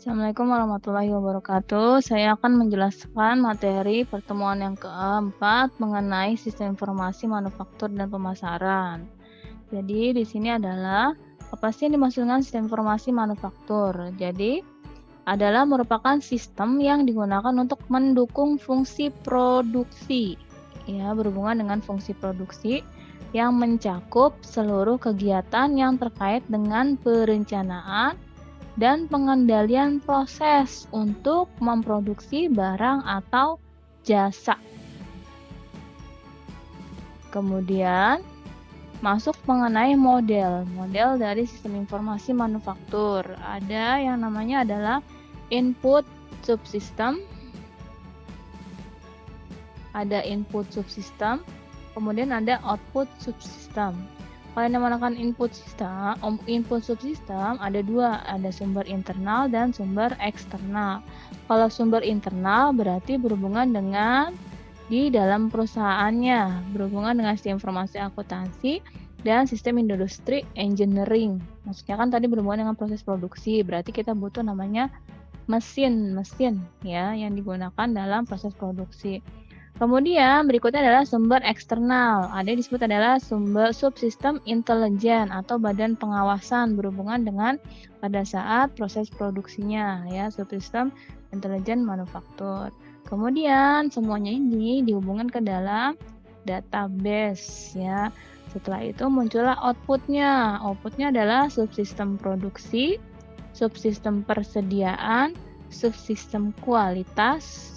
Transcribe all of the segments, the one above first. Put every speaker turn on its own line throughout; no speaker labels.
Assalamualaikum warahmatullahi wabarakatuh. Saya akan menjelaskan materi pertemuan yang keempat mengenai sistem informasi manufaktur dan pemasaran. Jadi di sini adalah apa sih yang dimaksud dengan sistem informasi manufaktur? Jadi adalah merupakan sistem yang digunakan untuk mendukung fungsi produksi, ya, berhubungan dengan fungsi produksi yang mencakup seluruh kegiatan yang terkait dengan perencanaan dan pengendalian proses untuk memproduksi barang atau jasa. Kemudian masuk mengenai model dari sistem informasi manufaktur. Ada yang namanya adalah input subsystem, ada input subsystem, kemudian ada output subsystem. Kalau yang menggunakan input subsystem ada dua, ada sumber internal dan sumber eksternal. Kalau sumber internal berarti berhubungan dengan di dalam perusahaannya, berhubungan dengan sistem informasi akuntansi dan sistem industri engineering. Maksudnya kan tadi berhubungan dengan proses produksi, berarti kita butuh namanya mesin ya yang digunakan dalam proses produksi. Kemudian berikutnya adalah sumber eksternal. Ada yang disebut adalah sumber subsistem intelijen atau badan pengawasan berhubungan dengan pada saat proses produksinya, ya, subsistem intelijen manufaktur. Kemudian semuanya ini dihubungkan ke dalam database, ya. Setelah itu muncullah outputnya. Outputnya adalah subsistem produksi, subsistem persediaan, subsistem kualitas.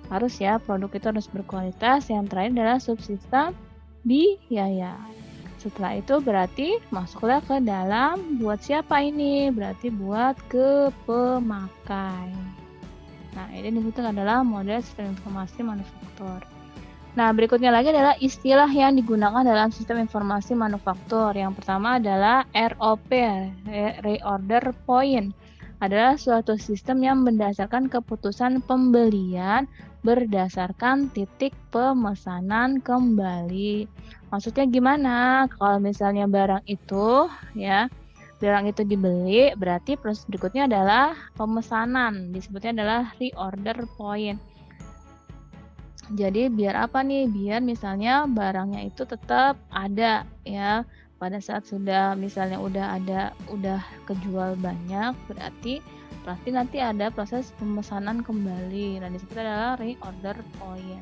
Harus ya, produk itu harus berkualitas. Yang terakhir adalah subsistem biaya. Setelah itu berarti masuklah ke dalam buat siapa ini? Berarti buat ke pemakai. Nah, ini dibutuhkan adalah model sistem informasi manufaktur. Nah, berikutnya lagi adalah istilah yang digunakan dalam sistem informasi manufaktur. Yang pertama adalah ROP, Reorder Point. Adalah suatu sistem yang berdasarkan keputusan pembelian berdasarkan titik pemesanan kembali. Maksudnya gimana? Kalau misalnya barang itu dibeli, berarti proses berikutnya adalah pemesanan. Disebutnya adalah reorder point. Jadi biar apa nih? Biar misalnya barangnya itu tetap ada, ya. Pada saat sudah misalnya udah kejual banyak, berarti pasti nanti ada proses pemesanan kembali. Nah, disebut adalah reorder point.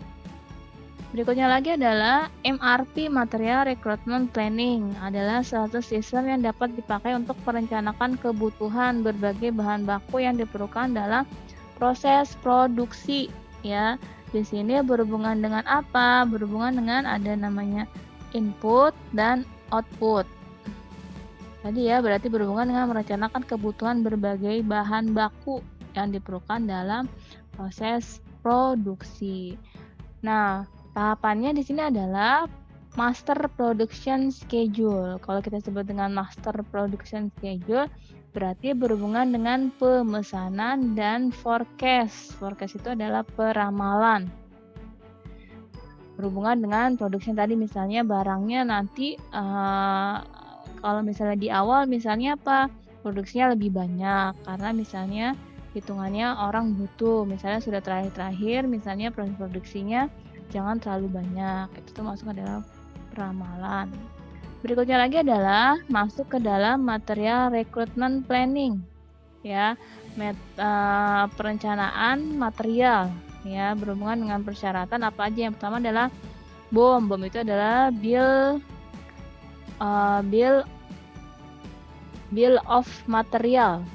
Berikutnya lagi adalah MRP, Material Recruitment Planning, adalah suatu sistem yang dapat dipakai untuk merencanakan kebutuhan berbagai bahan baku yang diperlukan dalam proses produksi, ya. Di sini berhubungan dengan apa? Berhubungan dengan ada namanya input dan output. Tadi ya, berarti berhubungan dengan merencanakan kebutuhan berbagai bahan baku yang diperlukan dalam proses produksi. Nah, tahapannya di sini adalah Master Production Schedule. Kalau kita sebut dengan Master Production Schedule, berarti berhubungan dengan pemesanan dan forecast. Forecast itu adalah peramalan. Berhubungan dengan produksi tadi, misalnya barangnya nanti kalau misalnya di awal misalnya apa? Produksinya lebih banyak karena misalnya hitungannya orang butuh. Misalnya sudah terakhir misalnya proses produksinya jangan terlalu banyak. Itu tuh masuk ke dalam peramalan. Berikutnya lagi adalah masuk ke dalam material recruitment planning, ya, perencanaan material, ya, berhubungan dengan persyaratan apa aja. Yang pertama adalah BOM. BOM itu adalah bill of material,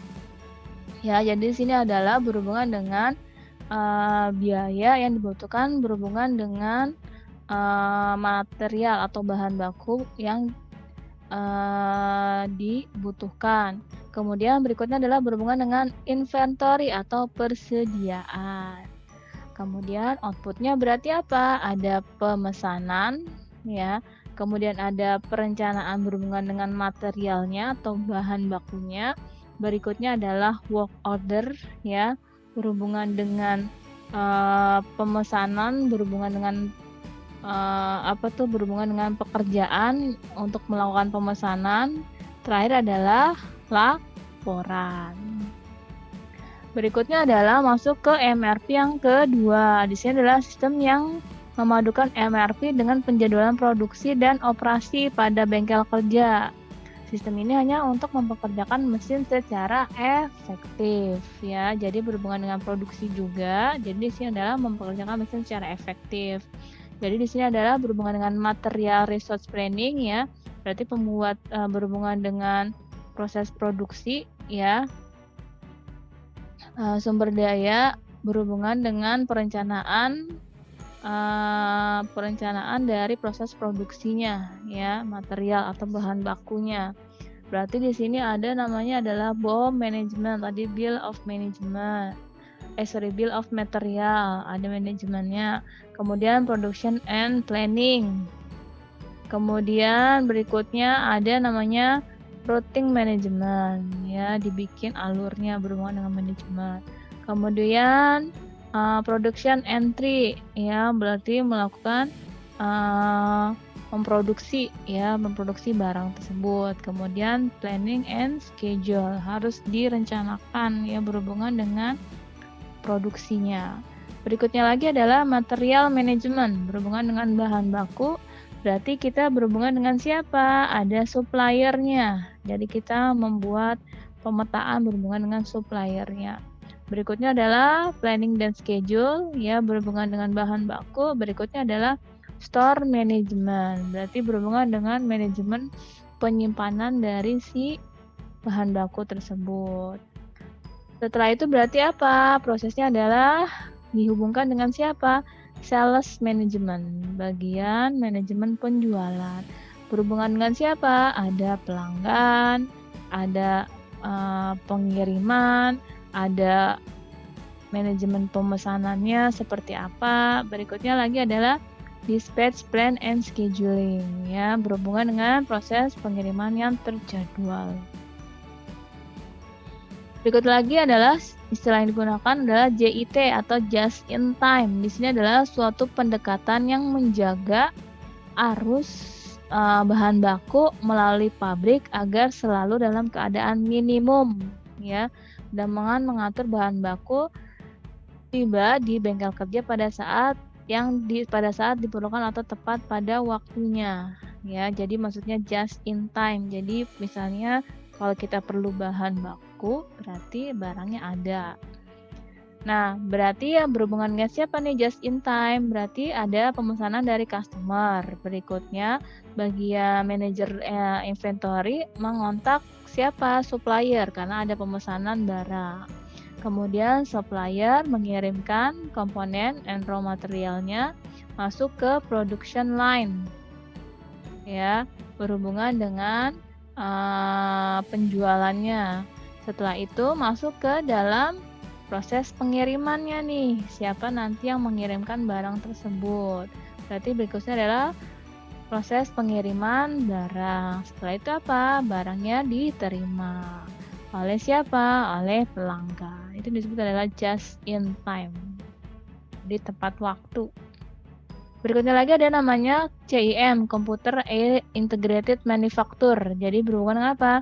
ya. Jadi di sini adalah berhubungan dengan biaya yang dibutuhkan berhubungan dengan material atau bahan baku yang dibutuhkan. Kemudian berikutnya adalah berhubungan dengan inventory atau persediaan. Kemudian outputnya berarti apa? Ada pemesanan, ya. Kemudian ada perencanaan berhubungan dengan materialnya atau bahan bakunya. Berikutnya adalah work order, ya, berhubungan dengan pemesanan, berhubungan dengan berhubungan dengan pekerjaan untuk melakukan pemesanan. Terakhir adalah laporan. Berikutnya adalah masuk ke MRP yang kedua. Di sini adalah sistem yang memadukan MRP dengan penjadwalan produksi dan operasi pada bengkel kerja. Sistem ini hanya untuk mempekerjakan mesin secara efektif ya. Jadi berhubungan dengan produksi juga. Jadi di sini adalah mempekerjakan mesin secara efektif. Jadi di sini adalah berhubungan dengan material resource planning ya. Berarti berhubungan dengan proses produksi ya. Sumber daya berhubungan dengan perencanaan dari proses produksinya ya, material atau bahan bakunya. Berarti di sini ada namanya adalah BOM management, tadi bill of management. Bill of material, ada manajemennya. Kemudian production and planning. Kemudian berikutnya ada namanya routing management ya, dibikin alurnya berhubungan dengan manajemen. Kemudian production entry ya, berarti melakukan memproduksi barang tersebut. Kemudian planning and schedule, harus direncanakan ya, berhubungan dengan produksinya. Berikutnya lagi adalah material management, berhubungan dengan bahan baku. Berarti kita berhubungan dengan siapa? Ada suppliernya. Jadi kita membuat pemetaan berhubungan dengan suppliernya. Berikutnya adalah planning dan schedule ya, berhubungan dengan bahan baku. Berikutnya adalah store management. Berarti berhubungan dengan manajemen penyimpanan dari si bahan baku tersebut. Setelah itu berarti apa? Prosesnya adalah dihubungkan dengan siapa? Sales management, bagian manajemen penjualan. Berhubungan dengan siapa? Ada pelanggan, ada pengiriman, ada manajemen pemesanannya seperti apa. Berikutnya lagi adalah dispatch plan and scheduling ya, berhubungan dengan proses pengiriman yang terjadwal. Berikut lagi adalah istilah yang digunakan adalah JIT atau just in time. Di sini adalah suatu pendekatan yang menjaga arus bahan baku melalui pabrik agar selalu dalam keadaan minimum ya, dan mengatur bahan baku tiba di bengkel kerja pada saat diperlukan atau tepat pada waktunya ya. Jadi maksudnya just in time. Jadi misalnya kalau kita perlu bahan baku, berarti barangnya ada. Nah, berarti ya berhubungan dengan siapa nih just in time? Berarti ada pemesanan dari customer. Berikutnya, bagian manajer inventory mengontak siapa? Supplier, karena ada pemesanan barang. Kemudian supplier mengirimkan komponen and raw materialnya masuk ke production line. Ya, berhubungan dengan penjualannya. Setelah itu masuk ke dalam proses pengirimannya nih. Siapa nanti yang mengirimkan barang tersebut? Berarti berikutnya adalah proses pengiriman barang. Setelah itu apa? Barangnya diterima. Oleh siapa? Oleh pelanggan. Itu disebut adalah just in time. Di tepat waktu. Berikutnya lagi ada namanya CIM, Computer Aided Integrated Manufacture. Jadi berhubungan dengan apa?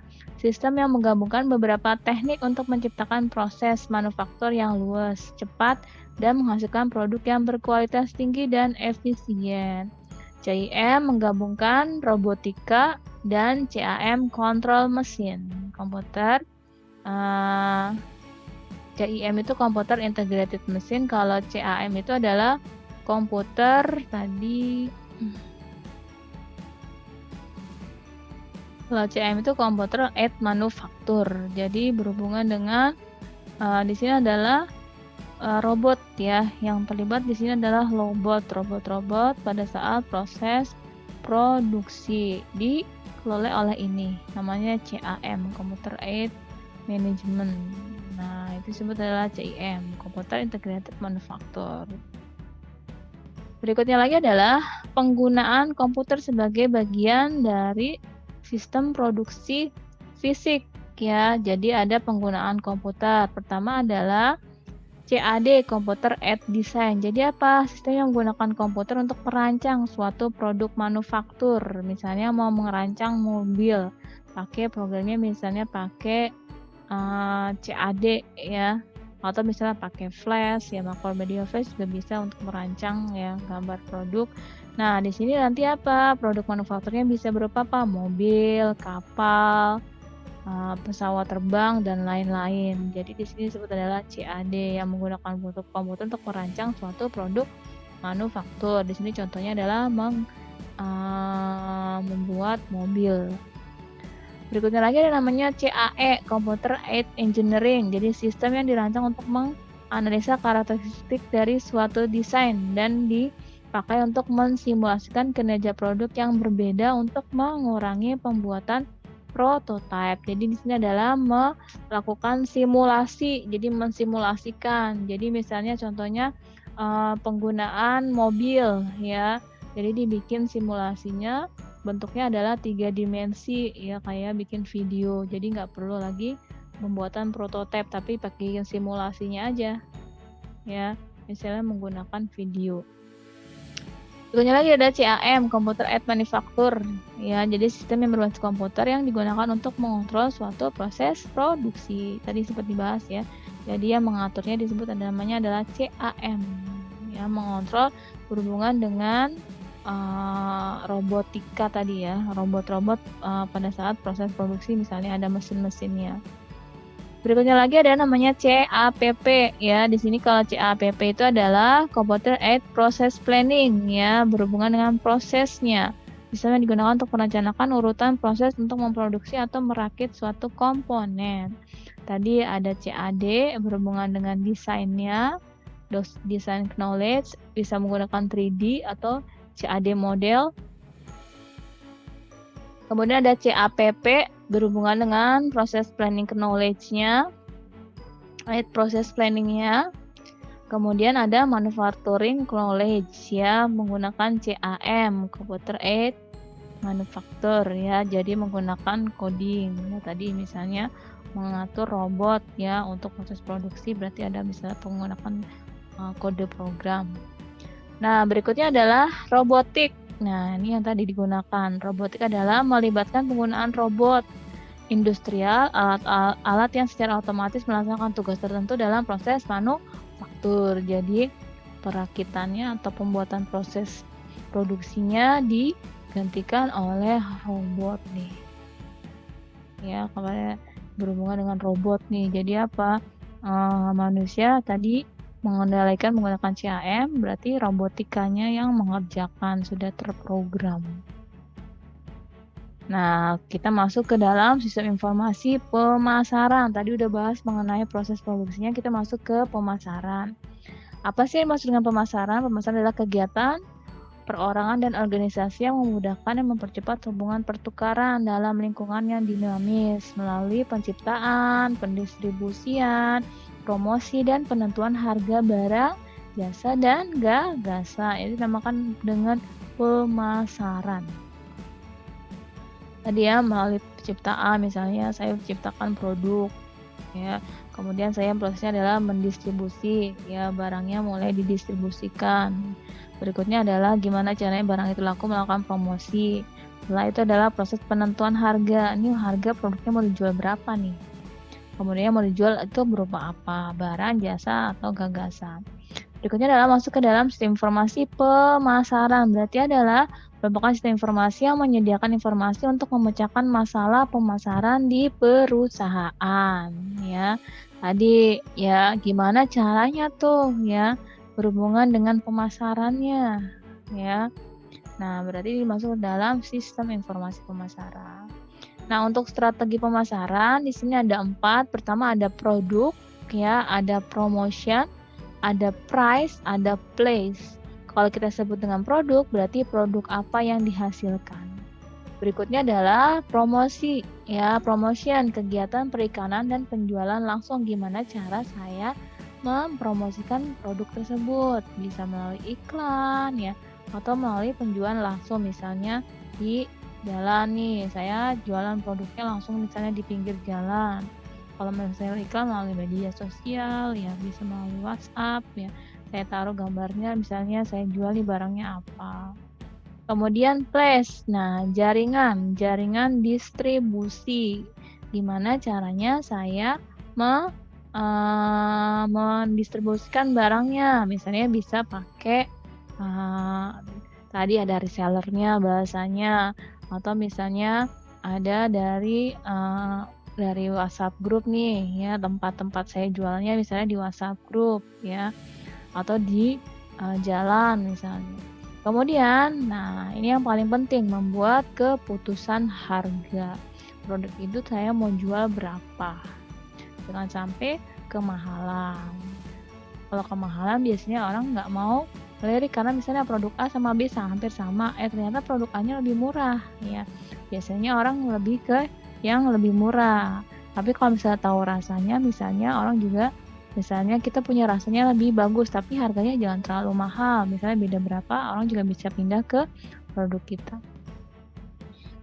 Sistem yang menggabungkan beberapa teknik untuk menciptakan proses manufaktur yang luas, cepat, dan menghasilkan produk yang berkualitas tinggi dan efisien. CIM menggabungkan robotika dan CAM control mesin. CIM itu Computer Integrated Machine, kalau CAM itu adalah komputer kalau CAM itu Computer Aided Manufacture. Jadi berhubungan dengan di sini adalah robot ya, yang terlibat di sini adalah robot pada saat proses produksi dikelola oleh ini, namanya CAM, Computer Aided Management. Nah, itu disebut adalah CIM, Computer Integrated Manufacture. Berikutnya lagi adalah penggunaan komputer sebagai bagian dari sistem produksi fisik ya. Jadi ada penggunaan komputer. Pertama adalah CAD, Computer Aided Design. Jadi apa? Sistem yang menggunakan komputer untuk merancang suatu produk manufaktur. Misalnya mau merancang mobil, pakai programnya misalnya pakai CAD ya. atau misalnya pakai flash ya, Macromedia Flash juga bisa untuk merancang ya gambar produk. Nah, di sini nanti apa? Produk manufakturnya bisa berupa apa? Mobil, kapal, pesawat terbang dan lain-lain. Jadi di sini disebut adalah CAD yang menggunakan komputer untuk merancang suatu produk manufaktur. Di sini contohnya adalah membuat mobil. Berikutnya lagi ada namanya CAE, Computer Aided Engineering. Jadi sistem yang dirancang untuk menganalisa karakteristik dari suatu desain dan dipakai untuk mensimulasikan kinerja produk yang berbeda untuk mengurangi pembuatan prototipe. Jadi di sini adalah melakukan simulasi, jadi mensimulasikan. Jadi misalnya contohnya penggunaan mobil ya. Jadi dibikin simulasinya bentuknya adalah 3 dimensi ya, kayak bikin video. Jadi nggak perlu lagi pembuatan prototipe tapi pakai simulasinya aja ya, misalnya menggunakan video. Berikutnya lagi ada CAM, Computer Aided Manufacture ya, jadi sistem yang berbasis komputer yang digunakan untuk mengontrol suatu proses produksi. Tadi sempat dibahas ya. Jadi yang mengaturnya disebut namanya adalah CAM ya, mengontrol berhubungan dengan robotika tadi ya, robot-robot pada saat proses produksi, misalnya ada mesin-mesinnya. Berikutnya lagi ada namanya CAPP ya. Di sini kalau CAPP itu adalah Computer Aided Process Planning ya, berhubungan dengan prosesnya. Misalnya digunakan untuk merencanakan urutan proses untuk memproduksi atau merakit suatu komponen. Tadi ada CAD berhubungan dengan desainnya, design knowledge, bisa menggunakan 3D atau CAD model. Kemudian ada CAPP berhubungan dengan proses planning knowledge-nya, proses planning-nya. Kemudian ada manufacturing knowledge ya, menggunakan CAM, Computer Aided Manufacture ya, jadi menggunakan coding. Ya, tadi misalnya mengatur robot ya untuk proses produksi, berarti ada misalnya menggunakan kode program. Nah, berikutnya adalah robotik. Nah, ini yang tadi digunakan. Robotik adalah melibatkan penggunaan robot industrial, alat yang secara otomatis melaksanakan tugas tertentu dalam proses manufaktur. Jadi, perakitannya atau pembuatan proses produksinya digantikan oleh robot nih. Ya, kalau berhubungan dengan robot nih. Jadi apa? Manusia tadi mengendalikan menggunakan CAM, berarti robotikanya yang mengerjakan, sudah terprogram. Nah, kita masuk ke dalam sistem informasi pemasaran. Tadi udah bahas mengenai proses produksinya, kita masuk ke pemasaran. Apa sih yang maksud dengan pemasaran? Pemasaran adalah kegiatan perorangan dan organisasi yang memudahkan dan mempercepat hubungan pertukaran dalam lingkungan yang dinamis melalui penciptaan, pendistribusian, promosi, dan penentuan harga barang, jasa, dan gagasan. Ini dinamakan dengan pemasaran. Tadi ya, melalui penciptaan, misalnya saya menciptakan produk ya, kemudian saya prosesnya adalah mendistribusi ya, barangnya mulai didistribusikan. Berikutnya adalah gimana caranya barang itu laku, melakukan promosi. Setelah itu adalah proses penentuan harga. Ini harga produknya mau dijual berapa nih? Kemudian mau dijual itu berupa apa? Barang, jasa, atau gagasan. Berikutnya adalah masuk ke dalam sistem informasi pemasaran. Berarti adalah merupakan sistem informasi yang menyediakan informasi untuk memecahkan masalah pemasaran di perusahaan. Ya, tadi ya gimana caranya tuh ya berhubungan dengan pemasarannya ya. Nah, berarti dimasuk dalam sistem informasi pemasaran. Nah, untuk strategi pemasaran di sini ada 4. Pertama ada produk ya, ada promotion, ada price, ada place. Kalau kita sebut dengan produk, berarti produk apa yang dihasilkan. Berikutnya adalah promosi ya, promotion, kegiatan perikanan dan penjualan langsung. Gimana cara saya mempromosikan produk tersebut, bisa melalui iklan ya, atau melalui penjualan langsung, misalnya di jalan nih, saya jualan produknya langsung misalnya di pinggir jalan. Kalau misalnya iklan melalui media sosial ya, bisa melalui WhatsApp ya, saya taruh gambarnya, misalnya saya jual nih barangnya apa. Kemudian place, nah jaringan distribusi, gimana caranya saya mendistribusikan barangnya. Misalnya bisa pakai tadi ada resellernya bahasanya, atau misalnya ada dari WhatsApp group nih ya, tempat-tempat saya jualnya misalnya di WhatsApp group ya, atau di jalan misalnya. Kemudian, nah ini yang paling penting, membuat keputusan harga. Produk itu saya mau jual berapa. Jangan sampai kemahalan. Kalau kemahalan biasanya orang nggak mau melirik karena misalnya produk A sama B hampir sama, ternyata produk A-nya lebih murah ya. Biasanya orang lebih ke yang lebih murah. Tapi kalau misalnya tahu rasanya, misalnya orang juga misalnya kita punya rasanya lebih bagus tapi harganya jangan terlalu mahal. Misalnya beda berapa, orang juga bisa pindah ke produk kita.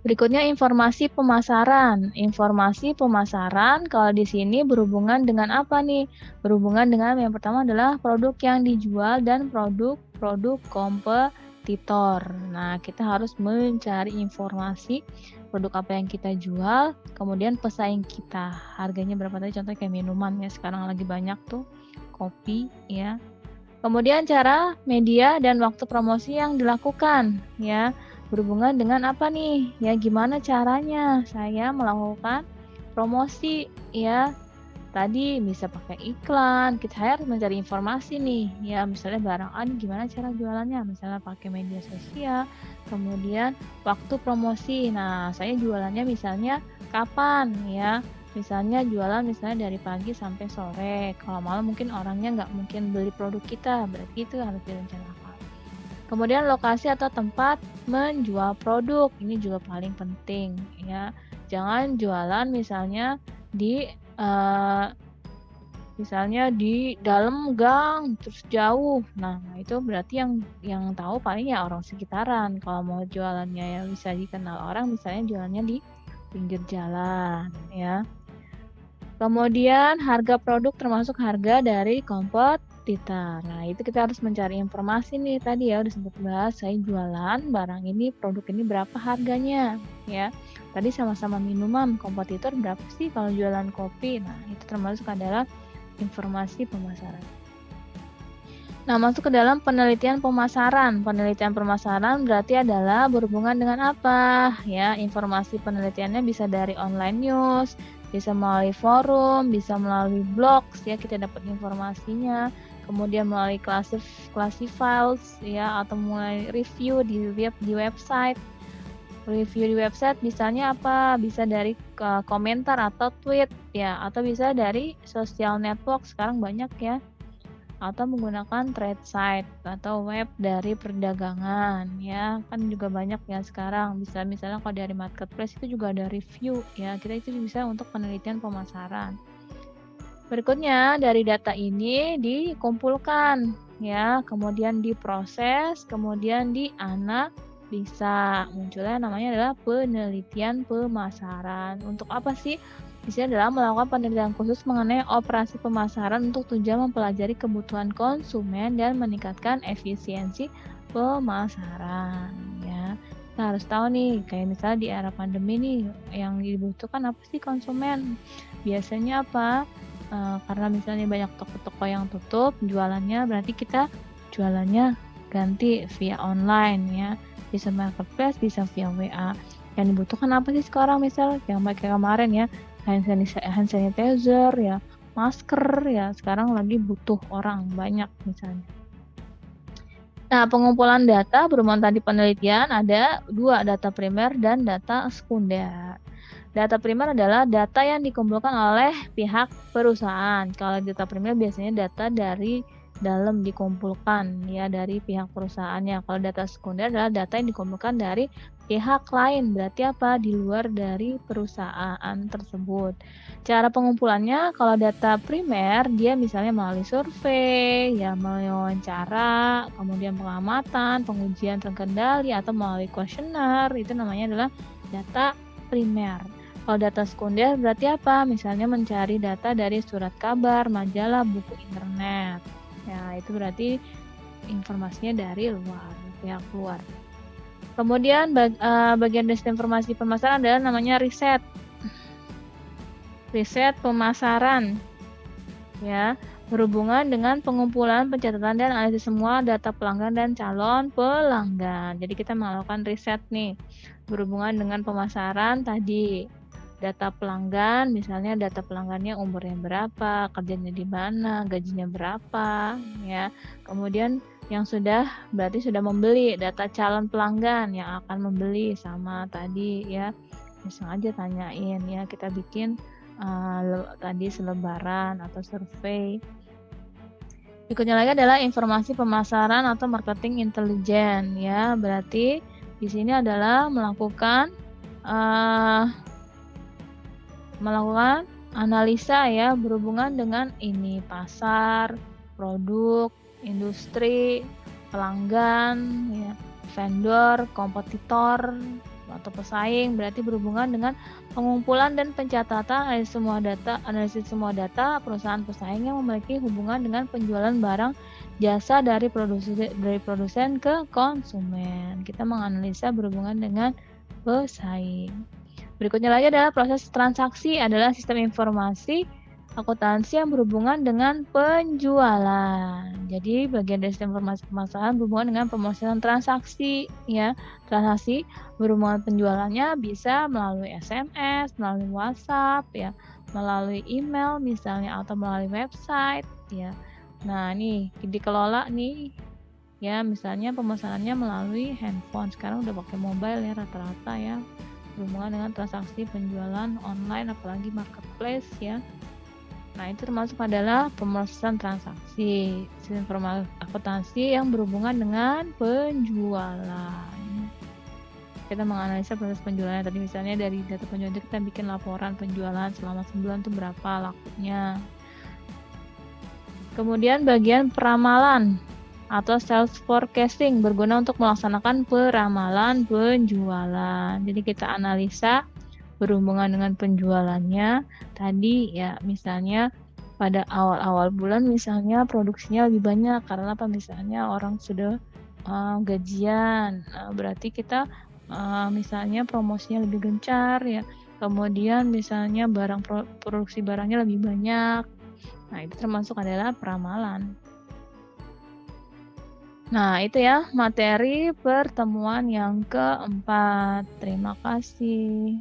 Berikutnya informasi pemasaran. Informasi pemasaran kalau di sini berhubungan dengan apa nih? Berhubungan dengan yang pertama adalah produk yang dijual dan produk kompetitor. Nah, kita harus mencari informasi produk apa yang kita jual, kemudian pesaing kita. Harganya berapa tadi? Contohnya kayak minuman ya, sekarang lagi banyak tuh kopi ya. Kemudian cara, media, dan waktu promosi yang dilakukan ya. Berhubungan dengan apa nih? Ya gimana caranya saya melakukan promosi ya. Tadi bisa pakai iklan, saya harus mencari informasi nih ya, misalnya barang A nih gimana cara jualannya, misalnya pakai media sosial, kemudian waktu promosi. Nah, saya jualannya misalnya kapan ya, misalnya jualan misalnya dari pagi sampai sore, kalau malam mungkin orangnya nggak mungkin beli produk kita, berarti itu harus direncanakan. Kemudian lokasi atau tempat menjual produk, ini juga paling penting ya. Jangan jualan misalnya di dalam gang terus jauh. Nah, itu berarti yang tahu paling ya orang sekitaran. Kalau mau jualannya yang bisa dikenal orang, misalnya jualannya di pinggir jalan ya. Kemudian harga produk termasuk harga dari kompetitor. Nah, itu kita harus mencari informasi nih. Tadi ya udah sempat bahas, saya jualan barang ini, produk ini berapa harganya ya. Tadi sama-sama minuman, kompetitor berapa sih kalau jualan kopi. Nah, itu termasuk adalah informasi pemasaran. Nah, masuk ke dalam penelitian pemasaran. Penelitian pemasaran berarti adalah berhubungan dengan apa? Ya, informasi penelitiannya bisa dari online news, bisa melalui forum, bisa melalui blog, ya kita dapat informasinya. Kemudian melalui classifieds, ya, atau mulai review di website. Review di website misalnya apa? Bisa dari komentar atau tweet, ya, atau bisa dari social network, sekarang banyak ya. Atau menggunakan trade site atau web dari perdagangan ya, kan juga banyak ya sekarang. Bisa misalnya kalau dari marketplace itu juga ada review ya, kita itu bisa untuk penelitian pemasaran. Berikutnya dari data ini dikumpulkan ya, kemudian diproses, kemudian dianalisa. Munculnya namanya adalah penelitian pemasaran. Untuk apa sih? Bisa adalah melakukan penelitian khusus mengenai operasi pemasaran untuk tujuan mempelajari kebutuhan konsumen dan meningkatkan efisiensi pemasaran ya. Kita harus tahu nih, kayak misalnya di era pandemi nih, yang dibutuhkan apa sih konsumen? Biasanya apa? Karena misalnya banyak toko-toko yang tutup jualannya, berarti kita jualannya ganti via online ya. Bisa marketplace, bisa via WA. Yang dibutuhkan apa sih sekarang, misal yang kayak kemarin ya, hand sanitizer ya, masker ya, sekarang lagi butuh orang banyak misalnya. Nah, pengumpulan data berhubungan tadi penelitian ada dua, data primer dan data sekunder. Data primer adalah data yang dikumpulkan oleh pihak perusahaan. Kalau data primer biasanya data dari dalam dikumpulkan ya, dari pihak perusahaannya. Kalau data sekunder adalah data yang dikumpulkan dari pihak lain, berarti apa? Di luar dari perusahaan tersebut. Cara pengumpulannya, kalau data primer dia misalnya melalui survei, ya melalui wawancara, kemudian pengamatan, pengujian terkendali, atau melalui kuesioner, itu namanya adalah data primer. Kalau data sekunder berarti apa? Misalnya mencari data dari surat kabar, majalah, buku internet. Ya, itu berarti informasinya dari luar, pihak luar. Kemudian bagian dari informasi pemasaran adalah namanya riset. Riset pemasaran. ya, berhubungan dengan pengumpulan, pencatatan, dan analisis semua data pelanggan dan calon pelanggan. Jadi kita melakukan riset nih, berhubungan dengan pemasaran tadi. Data pelanggan, misalnya data pelanggannya umurnya berapa, kerjanya di mana, gajinya berapa, ya. Kemudian yang berarti sudah membeli, data calon pelanggan yang akan membeli sama tadi ya. Bisa aja tanyain ya, kita bikin tadi selebaran atau survei. Berikutnya lagi adalah informasi pemasaran atau marketing intelijen ya. Berarti di sini adalah melakukan analisa ya, berhubungan dengan ini pasar, produk, industri, pelanggan, ya, vendor, kompetitor atau pesaing. Berarti berhubungan dengan pengumpulan dan pencatatan analisis semua data perusahaan pesaing yang memiliki hubungan dengan penjualan barang jasa dari produsen ke konsumen. Kita menganalisa berhubungan dengan pesaing. Berikutnya lagi adalah proses transaksi, adalah sistem informasi akuntansi yang berhubungan dengan penjualan. Jadi bagian dari sistem informasi pemasaran berhubungan dengan pemrosesan transaksi ya. Transaksi berhubungan penjualannya bisa melalui SMS, melalui WhatsApp ya, melalui email misalnya atau melalui website ya. Nah, nih dikelola nih ya, misalnya pemesanannya melalui handphone. Sekarang udah pakai mobile ya rata-rata ya. Berhubungan dengan transaksi penjualan online apalagi marketplace ya. Nah, itu termasuk adalah pemrosesan transaksi, sistem informasi akuntansi yang berhubungan dengan penjualan. Kita menganalisa proses penjualan tadi, misalnya dari data penjualan kita bikin laporan penjualan selama sebulan itu berapa lakunya. Kemudian bagian peramalan atau sales forecasting berguna untuk melaksanakan peramalan penjualan. Jadi kita analisa berhubungan dengan penjualannya tadi ya, misalnya pada awal-awal bulan misalnya produksinya lebih banyak karena apa, misalnya orang sudah gajian, berarti kita misalnya promosinya lebih gencar ya, kemudian misalnya produksi barangnya lebih banyak. Nah, itu termasuk adalah peramalan. Nah, itu ya materi pertemuan yang keempat. Terima kasih.